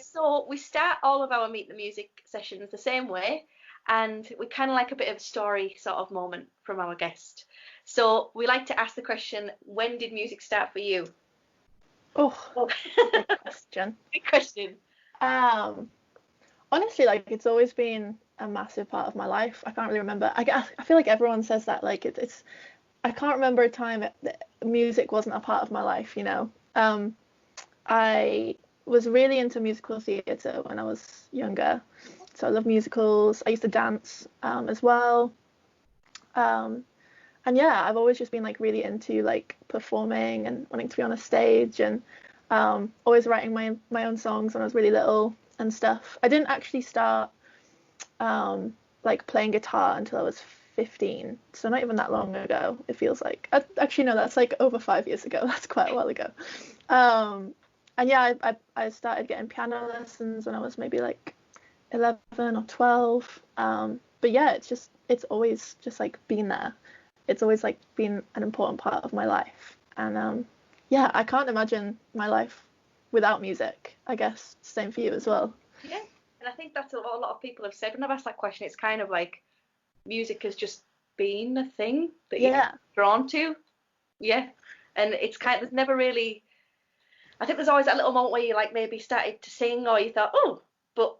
So we start all of our Meet the Music sessions the same way, and we kind of like a bit of a story sort of moment from our guest. So we like to ask the question, when did music start for you? Oh, Oh, big question. Big question. Um, Honestly, like it's always been a massive part of my life. I can't really remember. I feel like everyone says that. Like it's I can't remember a time that music wasn't a part of my life. I was really into musical theatre when I was younger, so I love musicals. I used to dance as well. Um, and yeah, I've always just been like really into like performing and wanting to be on a stage and always writing my own songs when I was really little and stuff. I didn't actually start like playing guitar until I was 15, so not even that long ago. It feels like actually no, that's like over 5 years ago. That's quite a while ago. Um, and yeah, I started getting piano lessons when I was maybe like 11 or 12. But yeah, it's always just like been there. It's always like been an important part of my life. And yeah, I can't imagine my life without music. I guess same for you as well. Yeah, and I think that's what a lot of people have said when I've asked that question. It's kind of like music has just been a thing that you're Yeah. drawn to. Yeah, and it's kind of, there's never really, I think there's always that little moment where you like maybe started to sing or you thought, oh, but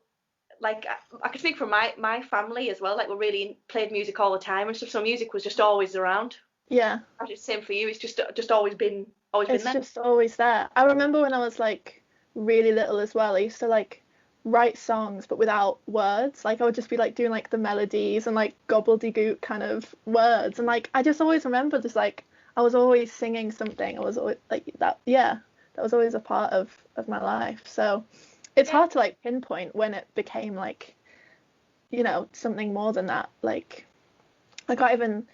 like I can speak from my family as well. Like we really played music all the time and stuff, so music was just always around. Yeah. Actually, same for you. It's just always been It's there. just always there. I remember when I was like really little as well, I used to like write songs but without words. Like I would just be like doing like the melodies and like gobbledygook kind of words. And like I just always remember just like I was always singing something. I was always like that, yeah, that was always a part of my life. So it's Yeah, hard to like pinpoint when it became like, something more than that. Like I can't even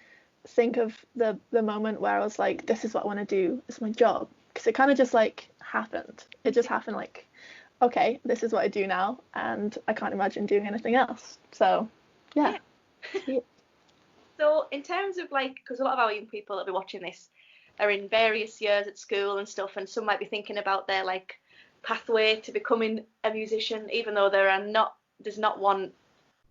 think of the moment where I was like, this is what I want to do. It's my job. Because it kind of just like happened. It just happened like, okay, this is what I do now, and I can't imagine doing anything else. So, yeah. yeah. So in terms of like, because a lot of our young people that be watching this are in various years at school and stuff, and some might be thinking about their like pathway to becoming a musician, even though there's not one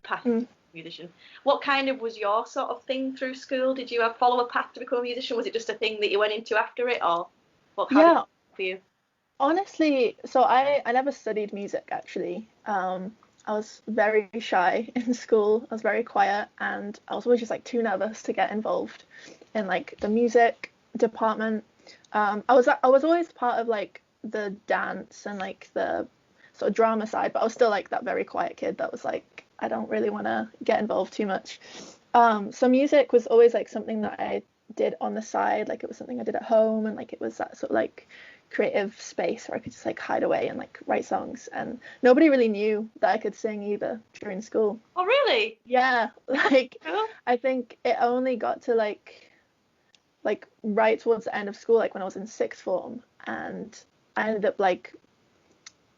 path to Mm. be a musician. What kind of was your sort of thing through school? Did you have follow a path to become a musician? Was it just a thing that you went into after it, or what? How did it Yeah, work for you? honestly, so I never studied music actually. I was very shy in school. I was very quiet, and I was always just like too nervous to get involved in like the music department. I was always part of like the dance and like the sort of drama side, but I was still like that very quiet kid that was like I don't really want to get involved too much. So music was always like something that I did on the side, like it was something I did at home, and like it was that sort of like creative space where I could just like hide away and like write songs. And nobody really knew that I could sing either during school. Oh, really? Yeah, like Cool. I think it only got to like right towards the end of school, like when I was in sixth form, and I ended up like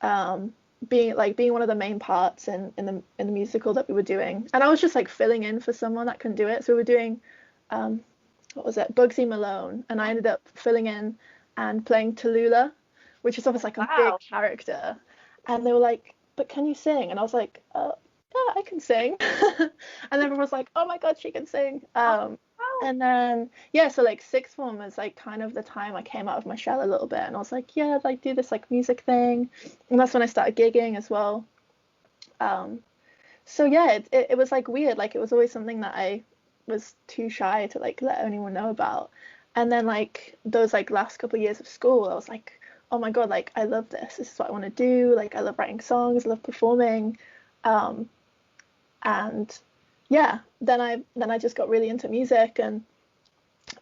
um being one of the main parts in the musical that we were doing. And I was just like filling in for someone that couldn't do it. So we were doing um what was it, Bugsy Malone, and I ended up filling in and playing Tallulah, which is obviously like a big Wow. character. And they were like, "But can you sing?" And I was like, "Yeah, I can sing." And everyone was like, "Oh my God, she can sing." Oh, wow. And then yeah, so like sixth form was like kind of the time I came out of my shell a little bit, and I was like, "Yeah, like do this like music thing," and that's when I started gigging as well. Um, so yeah, it was like weird. Like it was always something that I was too shy to like let anyone know about. And then like those like last couple of years of school, I was like, oh my God, like I love this. This is what I want to do. Like I love writing songs, I love performing. Um, and yeah, then I just got really into music, and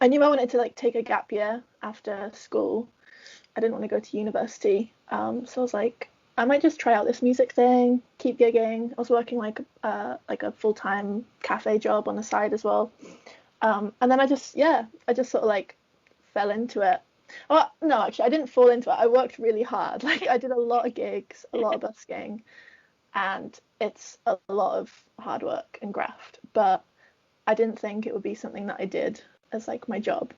I knew I wanted to like take a gap year after school. I didn't want to go to university. So I was I might just try out this music thing, keep gigging. I was working like a full-time cafe job on the side as well. And then I just sort of like fell into it. Well, no, actually, I didn't fall into it. I worked really hard. Like I did a lot of gigs, a lot of busking, and it's a lot of hard work and graft. But I didn't think it would be something that I did as like my job.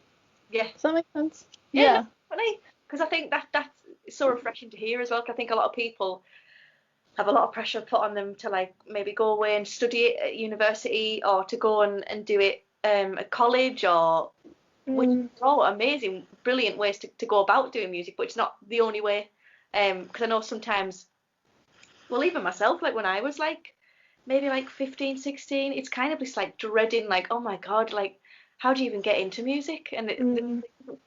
Yeah. Does that make sense? Yeah, Yeah. definitely. Because I think that's so refreshing to hear as well. 'Cause I think a lot of people, have a lot of pressure put on them to like maybe go away and study it at university or to go and do it at college, or which Mm, are all amazing, brilliant ways to go about doing music, but it's not the only way. Because I know sometimes, well, even myself, like when I was like maybe like 15, 16, it's kind of just like dreading, like, oh my God, like, how do you even get into music? And the mm,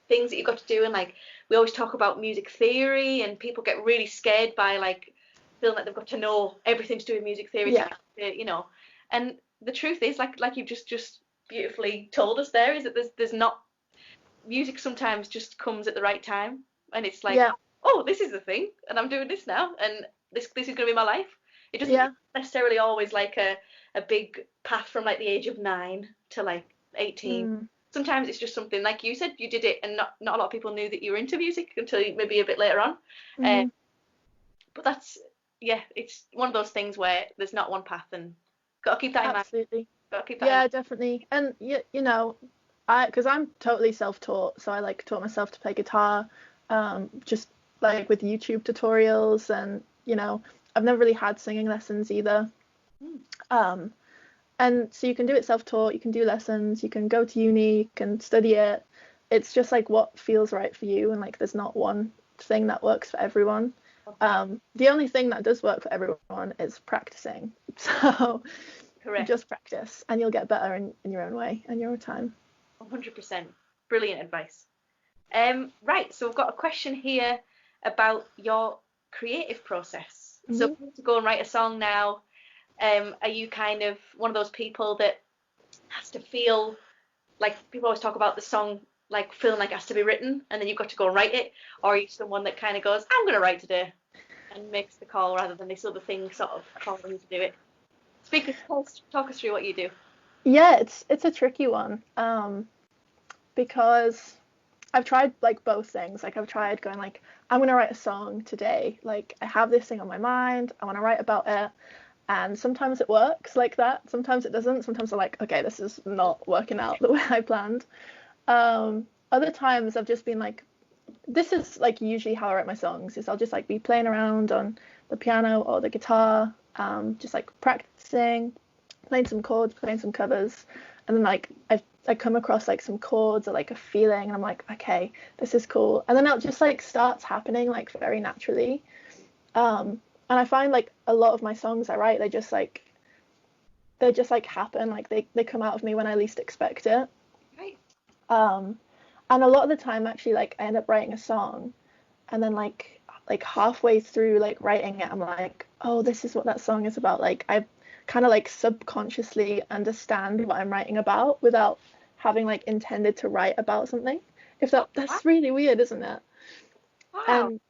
things that you've got to do. And like, we always talk about music theory, and people get really scared by like feeling like they've got to know everything to do with music theory yeah, you know. And the truth is, like you've just beautifully told us there, is that there's not, music sometimes just comes at the right time, and it's like, yeah, oh, this is the thing, and I'm doing this now, and this is going to be my life. It doesn't yeah. necessarily always like a big path from like the age of 9 to like 18. Mm, Sometimes it's just something like you said, you did it, and not a lot of people knew that you were into music until maybe a bit later on. Uh, mm, but that's, yeah, it's one of those things where there's not one path, and got to keep that in mind. absolutely. Got to keep that in Yeah, mind. definitely. And you know, because I'm totally self-taught, so I like taught myself to play guitar, just like with YouTube tutorials, and you know, I've never really had singing lessons either. Mm, Um, and so you can do it self-taught, you can do lessons, you can go to uni, you can study it. It's just like what feels right for you, and like there's not one thing that works for everyone. okay, The only thing that does work for everyone is practicing. So correct. just practice, and you'll get better in your own way and your own time. 100%. Brilliant advice. Right, so we've got a question here about your creative process. So if Hmm. you were to go and write a song now, are you kind of one of those people that has to feel like, people always talk about the song like feeling like it has to be written and then you've got to go and write it, or are you someone that kind of goes, I'm gonna write today, and makes the call rather than this other thing sort of calling you to do it? Talk us through what you do. Yeah, it's a tricky one, because I've tried like both things. Like I've tried going like I'm gonna write a song today. Like I have this thing on my mind. I want to write about it. And sometimes it works like that. Sometimes it doesn't. Sometimes I'm like, okay, this is not working out the way I planned. Other times I've just been like, this is like usually how I write my songs. Is I'll just like be playing around on the piano or the guitar, just like practicing, playing some chords, playing some covers, and then like I come across like some chords or like a feeling, and I'm like, okay, this is cool, and then it just like starts happening like very naturally. And I find like a lot of my songs I write, they just like happen, like they come out of me when I least expect it. Right. Um, and a lot of the time, actually, like I end up writing a song, and then like halfway through like writing it, I'm like, oh, this is what that song is about. Like I kind of like subconsciously understand what I'm writing about without having like intended to write about something. If Oh, that's really weird, isn't it? wow. And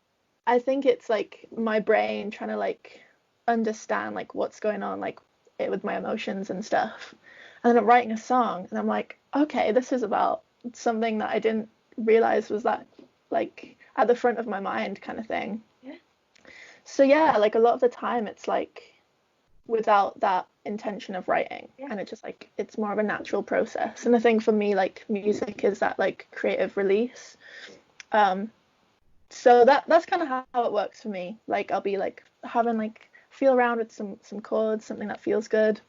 I think it's like my brain trying to like understand like what's going on like with my emotions and stuff. And then I'm writing a song and I'm like, okay, this is about something that I didn't realize was that like at the front of my mind kind of thing. Yeah. So yeah, like a lot of the time it's like without that intention of writing, Yeah. and it just like it's more of a natural process. And I think for me like music is that like creative release. Um so that's kind of how it works for me. Like I'll be like having like feel around with some chords, something that feels good,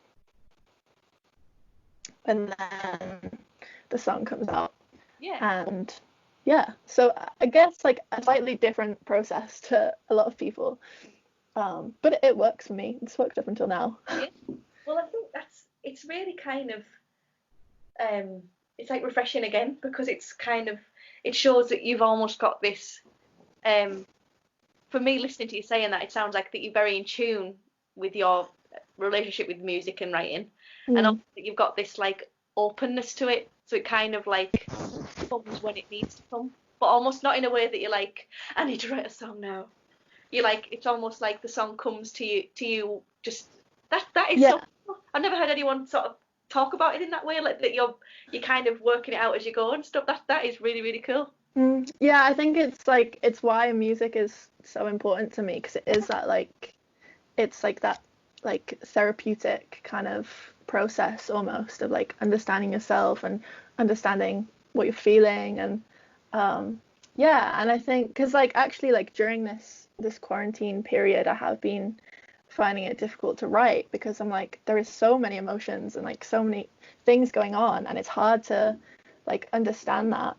and then the song comes out. Yeah. And yeah, so I guess like a slightly different process to a lot of people. But it works for me. It's worked up until now. Yeah. Well, I think it's really kind of it's like refreshing again, because it's kind of, it shows that you've almost got this, um for me listening to you saying that, it sounds like that you're very in tune with your relationship with music and writing, and also Mm, that you've got this like openness to it, so it kind of like comes when it needs to come, but almost not in a way that you're like, I need to write a song now. You're like, it's almost like the song comes to you just, that is so yeah. cool. I've never heard anyone sort of talk about it in that way, like that you're kind of working it out as you go and stuff. That is really, really cool. Yeah, I think it's like it's why music is so important to me, because it is that like it's like that like therapeutic kind of process almost of like understanding yourself and understanding what you're feeling. And yeah, and I think because like actually like during this quarantine period I have been finding it difficult to write because I'm like, there is so many emotions and like so many things going on, and it's hard to like understand that.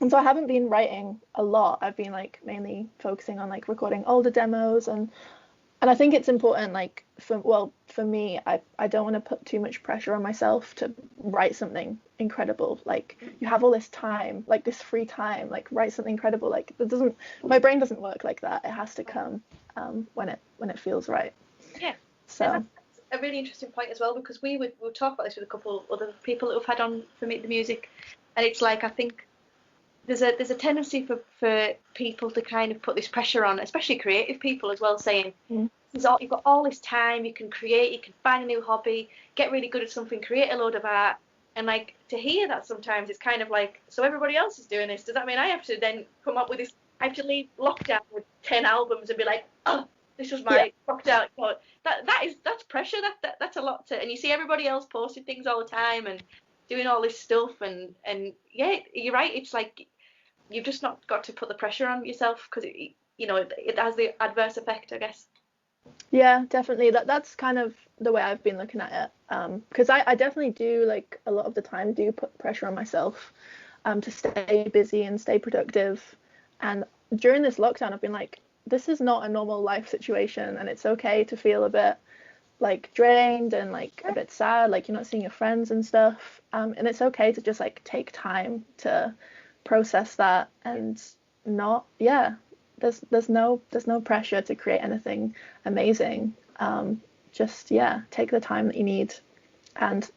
And so I haven't been writing a lot. I've been like mainly focusing on like recording older demos, and I think it's important, like for me, I don't want to put too much pressure on myself to write something incredible. Like you have all this time, like this free time, like write something incredible. Like it doesn't, my brain doesn't work like that. It has to come when it feels right. Yeah. So And that's a really interesting point as well, because we'll talk about this with a couple other people that we've had on for Meet the Music, and it's like I think there's a tendency for people to kind of put this pressure on, especially creative people as well, saying you've got all this time, you can create, you can find a new hobby, get really good at something, create a load of art, and like to hear that sometimes it's kind of like, so everybody else is doing this, does that mean I have to then come up with this? I have to leave lockdown with 10 albums and be like, oh, this was my lockdown. That's pressure. That's a lot to, and you see everybody else posting things all the time and doing all this stuff, and yeah, you're right. It's like you've just not got to put the pressure on yourself, because it has the adverse effect, I guess. yeah, definitely. That's kind of the way I've been looking at it. Because I definitely do, like a lot of the time, do put pressure on myself to stay busy and stay productive. And during this lockdown, I've been like, this is not a normal life situation, and it's okay to feel a bit like drained and like a bit sad, like you're not seeing your friends and stuff. And it's okay to just like take time to process that and not, yeah, there's no pressure to create anything amazing. Just yeah, take the time that you need, and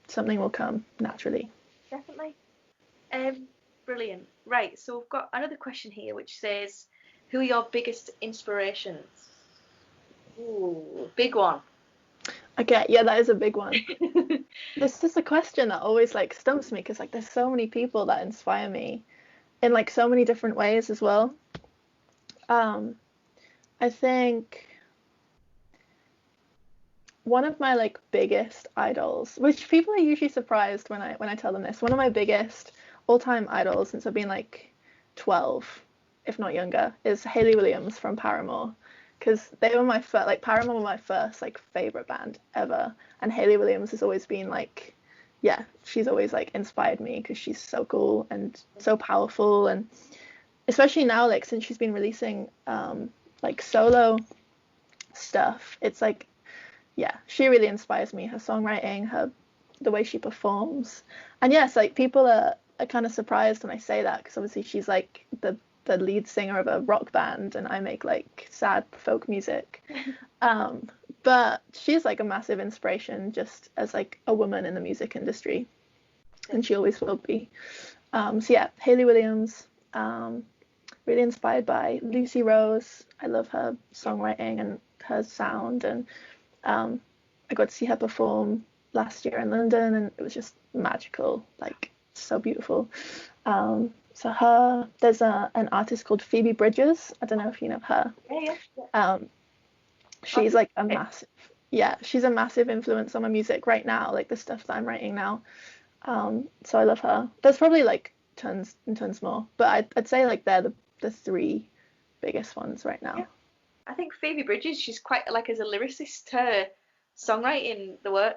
something will come naturally. Definitely. Brilliant. Right, so we've got another question here which says, who are your biggest inspirations? Ooh, big one. Okay, yeah, that is a big one. This is a question that always like stumps me because like there's so many people that inspire me in like so many different ways as well. Um, I think one of my like biggest idols, which people are usually surprised when I tell them this, one of my biggest all-time idols since I've been like 12, if not younger, is Hayley Williams from Paramore. Because they were my first, like Paramore were my first like favorite band ever, and Hayley Williams has always been like, yeah, she's always like inspired me because she's so cool and so powerful, and especially now like since she's been releasing like solo stuff, it's like, yeah, she really inspires me. Her songwriting, the way she performs, and yes, like people are kind of surprised when I say that because obviously she's like the lead singer of a rock band, and I make like sad folk music. But she's like a massive inspiration just as like a woman in the music industry, and she always will be. So yeah, Hayley Williams. Really inspired by Lucy Rose. I love her songwriting and her sound, and I got to see her perform last year in London, and it was just magical, like so beautiful. So her, there's an artist called Phoebe Bridgers. I don't know if you know her. Yeah. She's like a massive, yeah, she's a massive influence on my music right now, like the stuff that I'm writing now. So I love her. There's probably like tons and tons more, but I'd say like they're the three biggest ones right now. Yeah. I think Phoebe Bridgers, she's quite like, as a lyricist, her songwriting, the word,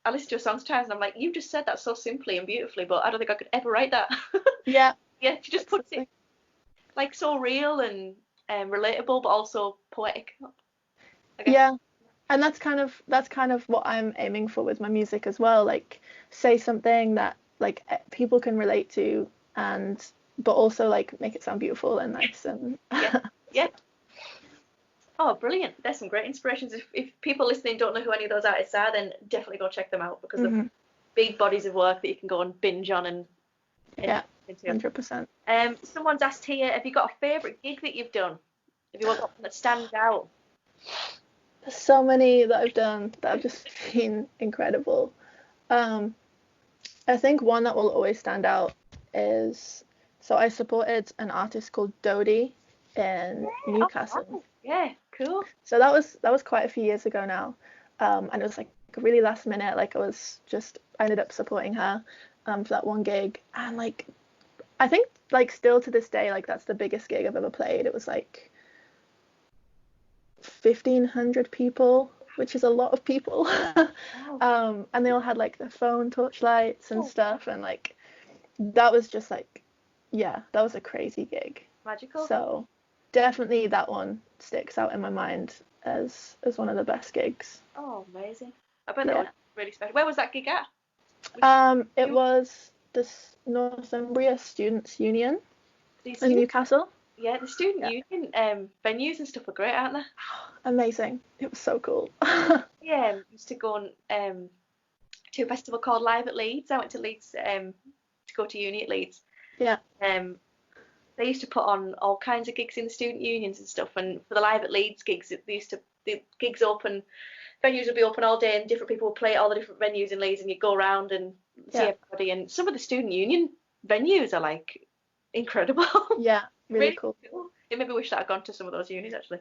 I listen to her songs sometimes and I'm like, you just said that so simply and beautifully, but I don't think I could ever write that. Yeah. Yeah, she just puts it like so real and relatable, but also poetic, I guess. Yeah. And that's kind of what I'm aiming for with my music as well. Like say something that like people can relate to, and but also like make it sound beautiful and nice and yeah. Oh, brilliant. There's some great inspirations. If people listening don't know who any of those artists are, then definitely go check them out, because they're big bodies of work that you can go and binge on and yeah, 100%. Someone's asked here, have you got a favourite gig that you've done? Have you got one that stands out? There's so many that I've done that have just been incredible. I think one that will always stand out is, so I supported an artist called Dodie in Newcastle. Oh, yeah, cool. So that was quite a few years ago now, and it was like really last minute. Like I ended up supporting her for that one gig, and like I think like still to this day, like that's the biggest gig I've ever played. It was like 1,500 people, which is a lot of people. Wow. And they all had like their phone torchlights and Oh, stuff, and like that was just like, yeah, that was a crazy gig. magical. So definitely that one sticks out in my mind as one of the best gigs. Oh, amazing. I bet that was Yeah. really special. Where was that gig at? Which It you was the Northumbria Students' Union the in student Newcastle. yeah, the student Yeah. union venues and stuff are great, aren't they? Amazing. It was so cool. Yeah, used to go on to a festival called Live at Leeds. I went to Leeds to go to uni at Leeds. Yeah. Um, they used to put on all kinds of gigs in the student unions and stuff. And for the Live at Leeds gigs, the gigs open, venues would be open all day, and different people would play at all the different venues in Leeds, and you go around and see Yeah. everybody. And some of the student union venues are like incredible. Yeah. Really Really cool. cool. It made me wish that I'd gone to some of those unis actually.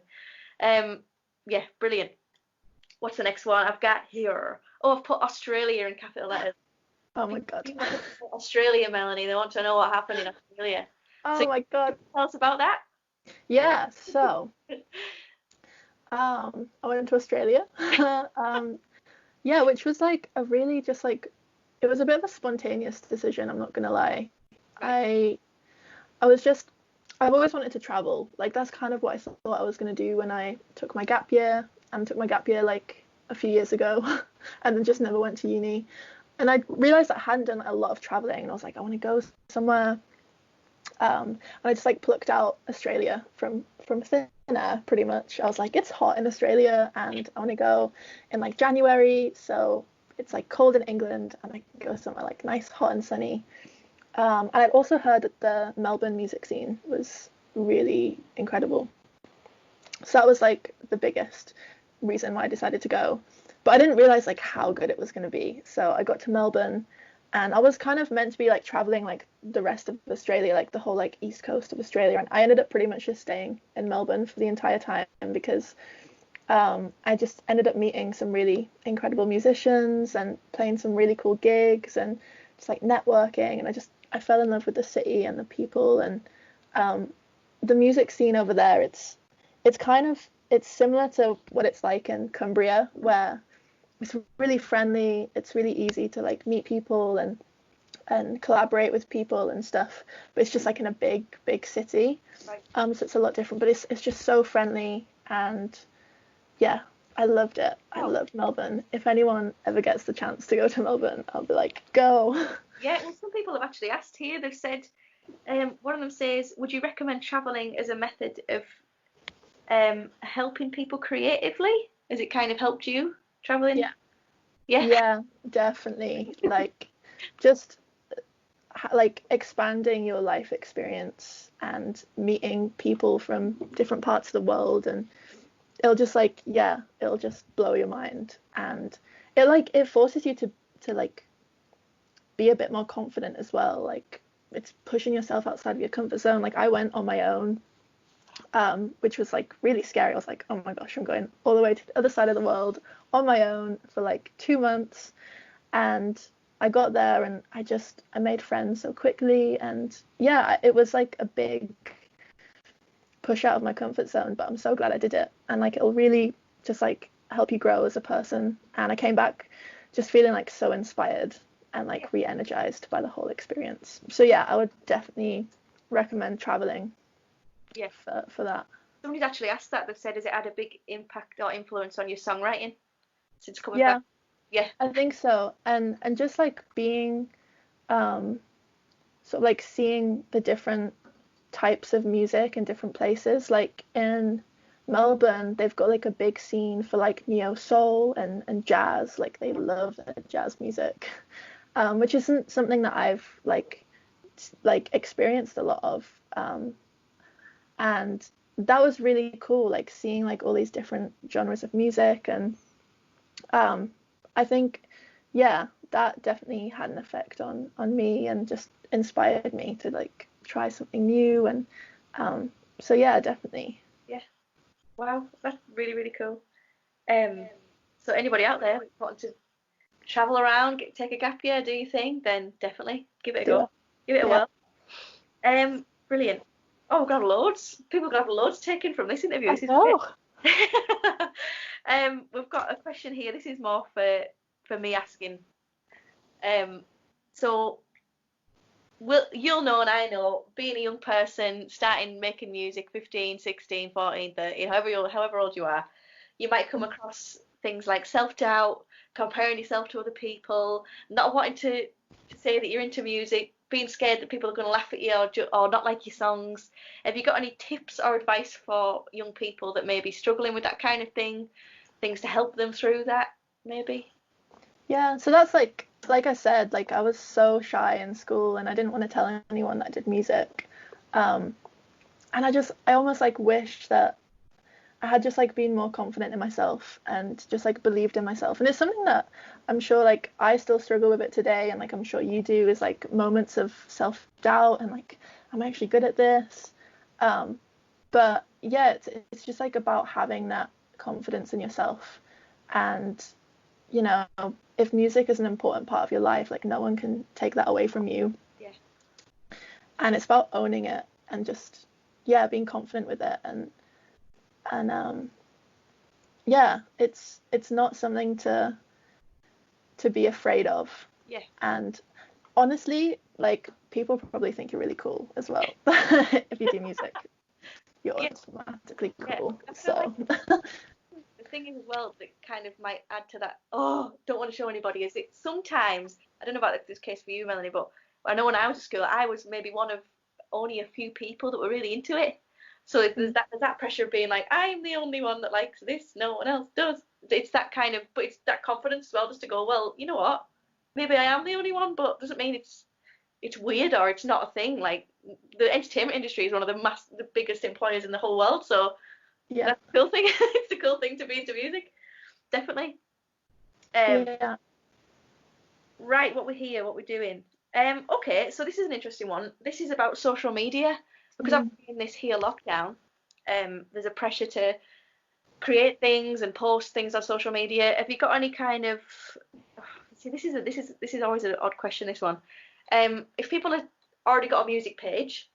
Um, yeah, brilliant. What's the next one I've got here? Oh, I've put Australia in capital letters. Oh my God. People want to know Australia, Melanie. They want to know what happened in Australia. So Oh my God. tell us about that. Yeah. So, I went to Australia. Um, yeah, which was like a really just like, it was a bit of a spontaneous decision, I'm not gonna lie. Right. I was just, I've always wanted to travel. Like that's kind of what I thought I was gonna do when I took my gap year, and took my gap year like a few years ago, and then just never went to uni. And I realized I hadn't done a lot of traveling, and I was like, I want to go somewhere. And I just like plucked out Australia from thin air, pretty much. I was like, it's hot in Australia, and I want to go in like January, so it's like cold in England, and I can go somewhere like nice, hot and sunny. And I'd also heard that the Melbourne music scene was really incredible. So that was like the biggest reason why I decided to go. But I didn't realize like how good it was going to be. So I got to Melbourne, and I was kind of meant to be like traveling like the rest of Australia, like the whole like east coast of Australia. And I ended up pretty much just staying in Melbourne for the entire time because I just ended up meeting some really incredible musicians and playing some really cool gigs and just like networking. And I fell in love with the city and the people, and um, the music scene over there. It's kind of, it's similar to what it's like in Cumbria, where it's really friendly. It's really easy to like meet people and collaborate with people and stuff. But it's just like in a big city. Right. So it's a lot different. But it's just so friendly, and yeah, I loved it. I Oh, loved Melbourne. If anyone ever gets the chance to go to Melbourne, I'll be like, go. yeah. Well, some people have actually asked here. They've said, one of them says, would you recommend traveling as a method of helping people creatively? Has it kind of helped you traveling? Yeah. Yeah. Yeah, definitely. Like just like expanding your life experience and meeting people from different parts of the world, and it'll just like, yeah, it'll just blow your mind, and it forces you to like be a bit more confident as well. Like it's pushing yourself outside of your comfort zone. Like I went on my own, which was like really scary. I was like, oh my gosh, I'm going all the way to the other side of the world on my own for like 2 months. And I got there, and I made friends so quickly. And yeah, it was like a big push out of my comfort zone, but I'm so glad I did it. And like it'll really just like help you grow as a person. And I came back just feeling like so inspired and like re-energized by the whole experience. So yeah, I would definitely recommend traveling Yeah. for that. Somebody's actually asked that. They've said, has it had a big impact or influence on your songwriting since coming back? Yeah, Yeah. I think so. And just like being sort of like seeing the different types of music in different places. Like in Melbourne, they've got like a big scene for like neo soul and jazz. Like they love their jazz music, which isn't something that I've like experienced a lot of. And that was really cool, like seeing like all these different genres of music. And I think, yeah, that definitely had an effect on me and just inspired me to like try something new. And so yeah, definitely. Yeah. Wow. That's really, really cool. Um, so anybody out there wanting to travel around, take a gap year, do your thing, then definitely give it a Do go. it. Give it a Yeah, whirl. Brilliant. Oh, we've got loads. People got loads taken from this interview. I This is great. know. We've got a question here. This is more for me asking. So you'll know and I know, being a young person, starting making music, 15, 16, 14, 13, however old you are, you might come across things like self-doubt, comparing yourself to other people, not wanting to say that you're into music, being scared that people are going to laugh at you or not like your songs. Have you got any tips or advice for young people that may be struggling with that kind of thing? Things to help them through that, maybe? Yeah, so that's like I said, like I was so shy in school and I didn't want to tell anyone that I did music. Um, and I almost like wished that I had just like been more confident in myself and just like believed in myself. And it's something that I'm sure like I still struggle with it today, and like I'm sure you do, is like moments of self-doubt and like, am I actually good at this? Um, but yeah, it's just like about having that confidence in yourself. And you know, if music is an important part of your life, like no one can take that away from you. Yeah. And it's about owning it and just, yeah, being confident with it. And yeah, it's not something to be afraid of. Yeah. And honestly, like people probably think you're really cool as well. If you do music, you're Yeah. automatically Yeah. cool. I feel like So the thing is as well that kind of might add to that, oh, don't want to show anybody, is it sometimes, I don't know about this case for you, Melanie, but I know when I was at school, I was maybe one of only a few people that were really into it. So if there's that pressure of being like, I'm the only one that likes this, no one else does. It's that kind of, but it's that confidence as well, just to go, well, you know what? Maybe I am the only one, but doesn't mean it's weird or it's not a thing. Like the entertainment industry is one of the biggest employers in the whole world, so yeah, that's a cool thing. It's a cool thing to be into music, definitely. Um, yeah. right, what we're here, what we're doing. Okay, so this is an interesting one. This is about social media because I'm Mm. in this here lockdown. There's a pressure to create things and post things on social media. Have you got any kind of see? This is always an odd question. This one. If people have already got a music page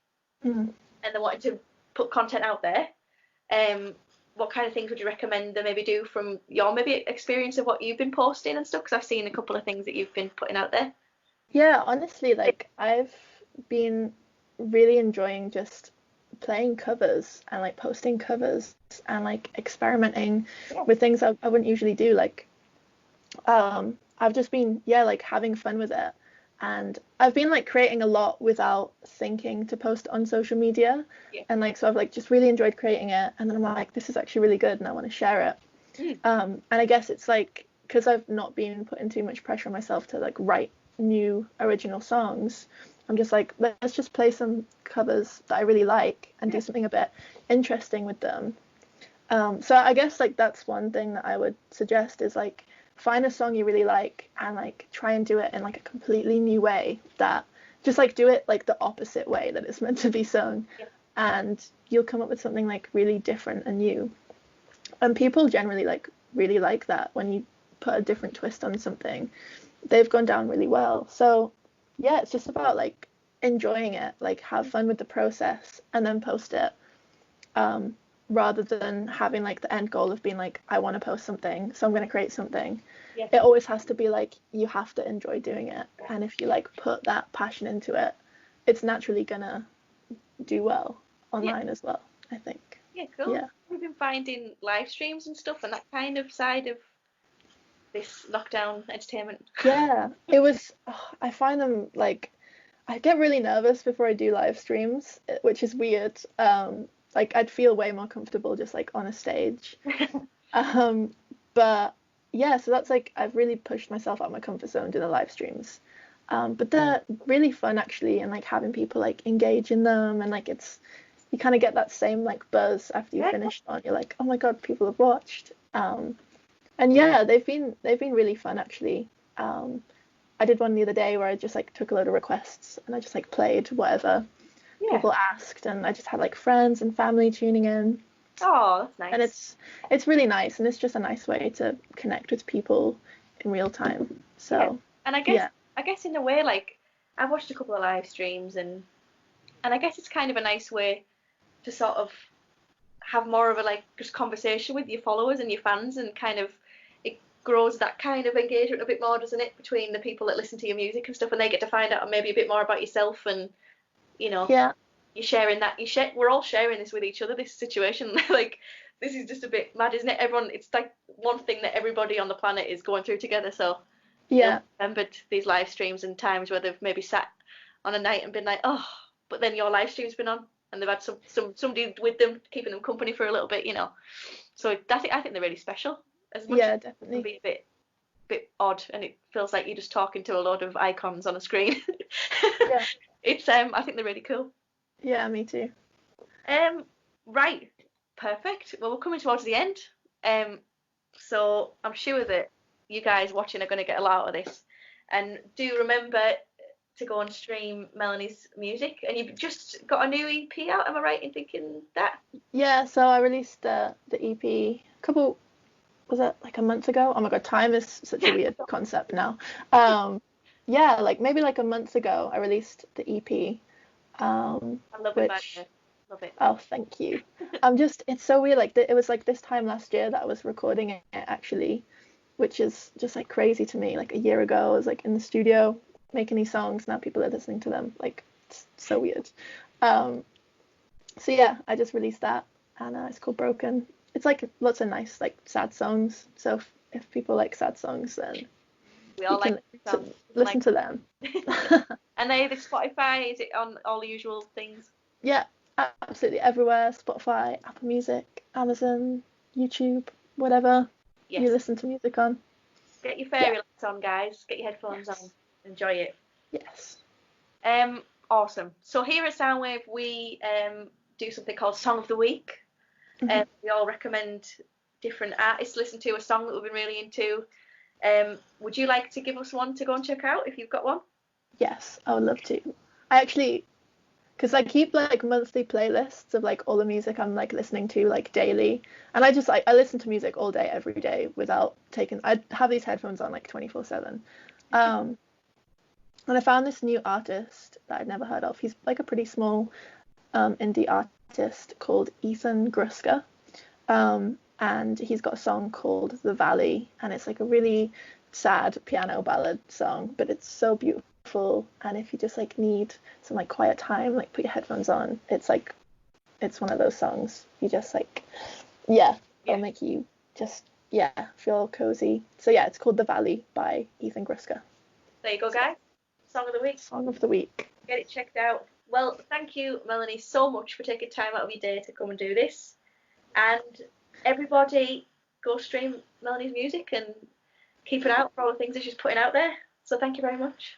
Mm. and they're wanting to put content out there, um, what kind of things would you recommend they maybe do from your maybe experience of what you've been posting and stuff? Because I've seen a couple of things that you've been putting out there. Yeah, honestly, like I've been really enjoying just playing covers and like posting covers and like experimenting Yeah. with things I wouldn't usually do. Like, I've just been, yeah, like having fun with it. And I've been like creating a lot without thinking to post on social media. Yeah. And like, so I've like just really enjoyed creating it. And then I'm like, this is actually really good and I want to share it. Mm. And I guess it's like, because I've not been putting too much pressure on myself to like write new original songs, I'm just like, let's just play some covers that I really like and Yeah. do something a bit interesting with them. So I guess like that's one thing that I would suggest is like find a song you really like and like try and do it in like a completely new way, that just like do it like the opposite way that it's meant to be sung, Yeah. and you'll come up with something like really different and new. And people generally like really like that when you put a different twist on something. They've gone down really well. So yeah, it's just about like enjoying it, like have fun with the process and then post it. Um, Rather than having like the end goal of being like, I want to post something, so I'm going to create something. Yeah. It always has to be like you have to enjoy doing it. Yeah. And if you like put that passion into it, it's naturally gonna do well Yeah. online as well, I think. Yeah. Cool. Yeah. We've been finding live streams and stuff and that kind of side of this lockdown entertainment. Yeah. It was, oh, I find them like, I get really nervous before I do live streams, which is weird. Like I'd feel way more comfortable just like on a stage. Um, but yeah, so that's like I've really pushed myself out of my comfort zone doing the live streams. But they're really fun actually, and like having people like engage in them, and like it's you kind of get that same like buzz after you Yeah. finish on. You're like, oh my God, people have watched. And yeah, they've been really fun actually. Um, I did one the other day where I just like took a load of requests and I just like played whatever Yeah. people asked, and I just had like friends and family tuning in, Oh, that's and nice. it's really nice, and it's just a nice way to connect with people in real time. Yeah. So And yeah, I guess in a way, like I've watched a couple of live streams and I guess it's kind of a nice way to sort of have more of a like just conversation with your followers and your fans, and kind of it grows that kind of engagement a bit more, doesn't it, between the people that listen to your music and stuff, and they get to find out maybe a bit more about yourself, and you know, Yeah. you're sharing that. We're all sharing this with each other. This situation, like this is just a bit mad, isn't it? Everyone, it's like one thing that everybody on the planet is going through together. So they'll Yeah. remembered these live streams and times where they've maybe sat on a night and been like, oh, but then your live stream's been on and they've had somebody with them keeping them company for a little bit, you know. So I think they're really special. As much as Yeah, it can definitely. be a bit odd and it feels like you're just talking to a load of icons on a screen. Yeah. It's I think they're really cool. Yeah, me too. Um, right, perfect. Well, we're coming towards the end. Um, so I'm sure that you guys watching are going to get a lot out of this. And do remember to go and stream Melanie's music. And you've just got a new EP out, am I right in thinking that? Yeah, so I released the EP a couple, was it like a month ago? Oh my God, time is such a weird concept now. Yeah, like maybe like a month ago, I released the EP, I love it, by the which, way. Love it. oh, thank you. It's so weird. Like it was like this time last year that I was recording it actually, which is just like crazy to me. Like a year ago, I was like in the studio making these songs. Now people are listening to them. Like it's so weird. Um, so yeah, I just released that, and it's called Broken. It's like lots of nice like sad songs. So if people like sad songs, then We you all like can songs. listen to them. And they the Spotify, is it on all the usual things? Yeah, absolutely everywhere. Spotify, Apple Music, Amazon, YouTube, whatever you Yes. listen to music on. Get your Yeah. fairy lights on, guys. Get your headphones Yes. on. Enjoy it. Yes. Awesome. So here at Soundwave, we do something called Song of the Week. Hmm. We all recommend different artists to listen to, a song that we've been really into. Would you like to give us one to go and check out if you've got one? Yes, I would love to. I actually, because I keep like monthly playlists of like all the music I'm like listening to like daily, and I just like I listen to music all day every day without taking. I have these headphones on like 24/7. Um, and I found this new artist that I'd never heard of. He's like a pretty small indie artist called Ethan Gruska. And he's got a song called The Valley, and it's like a really sad piano ballad song, but it's so beautiful. And if you just like need some like quiet time, like put your headphones on, it's like it's one of those songs you just like, yeah, it'll Yeah. make you just, yeah, feel cozy. So yeah, it's called The Valley by Ethan Gruska. There you go, guys. Song of the Week. Song of the week. Get it checked out. Well, thank you, Melanie, so much for taking time out of your day to come and do this. And everybody, go stream Melanie's music and keep an eye out for all the things that she's putting out there. So thank you very much.